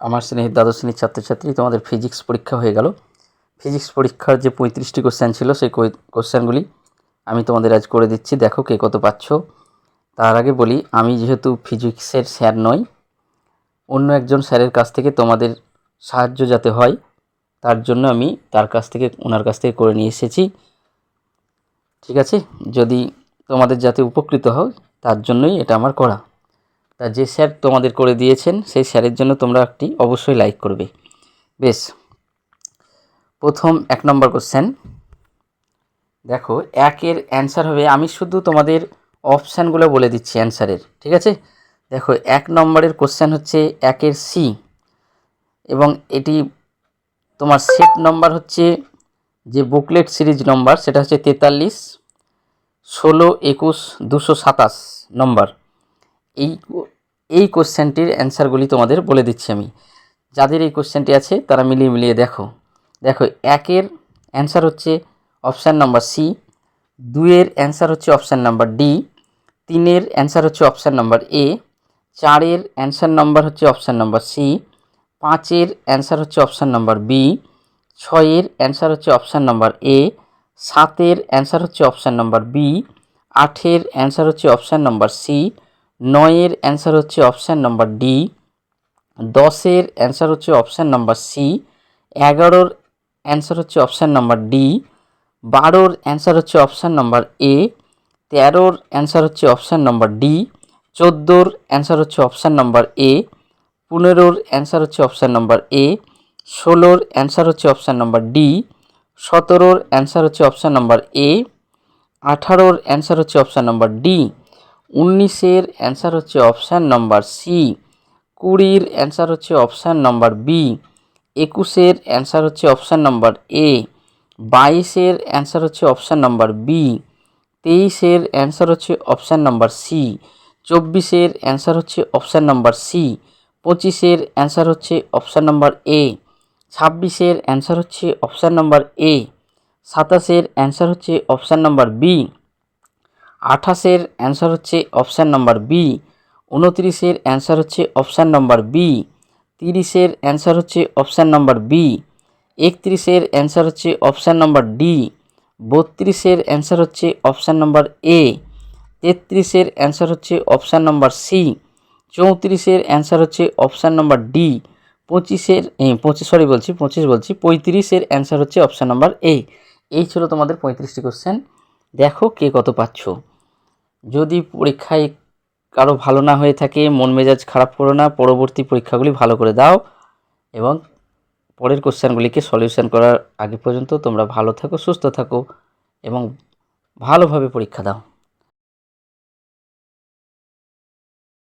আমার শ্রেণীর দ্বাদশ শ্রেণীর ছাত্রছাত্রী, তোমাদের ফিজিক্স পরীক্ষা হয়ে গেল। ফিজিক্স পরীক্ষার যে 35টি কোশ্চেন ছিল সেই কোশ্চেনগুলি আমি তোমাদের আজ করে দিচ্ছি, দেখো কে কত পাচ্ছ। তার আগে বলি, আমি যেহেতু ফিজিক্সের স্যার নই, অন্য একজন স্যারের কাছ থেকে তোমাদের সাহায্য যাতে হয় তার জন্য আমি ওনার কাছ থেকে করে নিয়ে এসেছি। ঠিক আছে, যদি তোমাদের যাতে উপকৃত হয় তার জন্যই এটা আমার করা। তা যে স্যার তোমাদের করে দিয়েছেন সেই স্যারের জন্য তোমরা একটি অবশ্যই লাইক করবে। বেশ, প্রথম 1 নম্বর কোশ্চেন দেখো, 1-এর অ্যান্সার হবে, আমি শুধু তোমাদের অপশানগুলো বলে দিচ্ছি অ্যান্সারের। ঠিক আছে, দেখো 1 নম্বরের কোশ্চেন হচ্ছে 1-এর সি, এবং এটি তোমার সেট নম্বর হচ্ছে যে বুকলেট সিরিজ নম্বর সেটা হচ্ছে 43, 16, 21, 227 নম্বর। এই কোশ্চেনটির অ্যান্সারগুলি তোমাদের বলে দিচ্ছি আমি। যাদের এই কোশ্চেনটি আছে তারা মিলিয়ে দেখো। 1-এর অ্যান্সার হচ্ছে অপশান নাম্বার সি, 2-এর অ্যান্সার হচ্ছে অপশান নাম্বার ডি, 3-এর অ্যান্সার হচ্ছে অপশান নাম্বার এ, 4-এর অ্যান্সার নাম্বার হচ্ছে অপশান নাম্বার সি, 5-এর অ্যান্সার হচ্ছে অপশান নাম্বার বি, 6-এর অ্যান্সার হচ্ছে অপশান নাম্বার এ, 7-এর অ্যান্সার হচ্ছে অপশান নাম্বার বি, 8-এর অ্যান্সার হচ্ছে অপশান নাম্বার সি, 9-এর অ্যান্সার হচ্ছে অপশান নাম্বার ডি, 10-এর অ্যান্সার হচ্ছে অপশান নাম্বার সি, 11-ওর অ্যান্সার হচ্ছে অপশান নাম্বার ডি, 12-ওর অ্যান্সার হচ্ছে অপশান নাম্বার এ, 13-ওর অ্যান্সার হচ্ছে অপশান নাম্বার ডি, 14-ওর অ্যান্সার হচ্ছে অপশান নাম্বার এ, 15-ওর অ্যান্সার হচ্ছে অপশান নাম্বার এ, 16-ওর অ্যান্সার হচ্ছে অপশান নাম্বার ডি, 17-ওর অ্যান্সার হচ্ছে অপশান নাম্বার এ, 18-ওর অ্যান্সার হচ্ছে অপশান নাম্বার ডি, 19-এর অ্যান্সার হচ্ছে অপশান নাম্বার সি, 20-এর অ্যান্সার হচ্ছে option number B, 21-এর answer হচ্ছে option number এ, 22-এর answer হচ্ছে option number B, 23-এর answer হচ্ছে option number C, 24-এর answer হচ্ছে option number C, 25-এর answer হচ্ছে option number এ, 26-এর answer হচ্ছে option number এ, 27-এর answer হচ্ছে option number B, 28-এর answer হচ্ছে option number B, 29-এর answer হচ্ছে option number B, 30-এর answer হচ্ছে option number B, 31-এর answer হচ্ছে option number D, 32-এর answer হচ্ছে option number এ, 33-এর answer হচ্ছে option number C, 34-এর answer হচ্ছে option number D, 35-এর answer হচ্ছে option number এ। এই ছিল তোমাদের 35টি কোশ্চেন। দেখো কে কত পাচ্ছ। যদি পরীক্ষায় কারো ভালো না হয়ে থাকে মন মেজাজ খারাপ করো না, পরবর্তী পরীক্ষাগুলি ভালো করে দাও এবং পরের কোশ্চেনগুলিকে সলিউশন করার আগে পর্যন্ত তোমরা ভালো থাকো, সুস্থ থাকো এবং ভালোভাবে পরীক্ষা দাও।